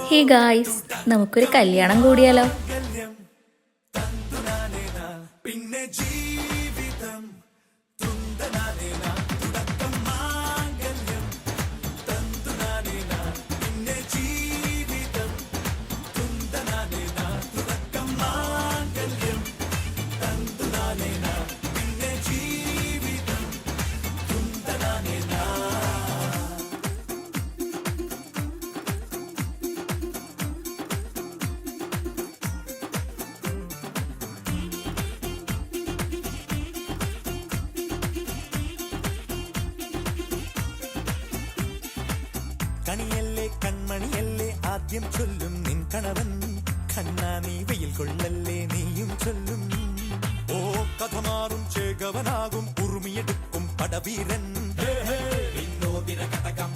Hey guys, നമുക്കൊരു കല്യാണം കൂടിയാലോ? കണിയല്ലേ കൺമണിയല്ലേ ആദ്യം ചൊല്ലും നിൻ കണവൻ, കണ്ണാ നീ വെയിൽ കൊള്ളല്ലേ നീയും ചൊല്ലും. ഓ കഥ മാറും ചേകവനാകും ഉറുമിയെടുക്കും പടവീരൻ. കടകം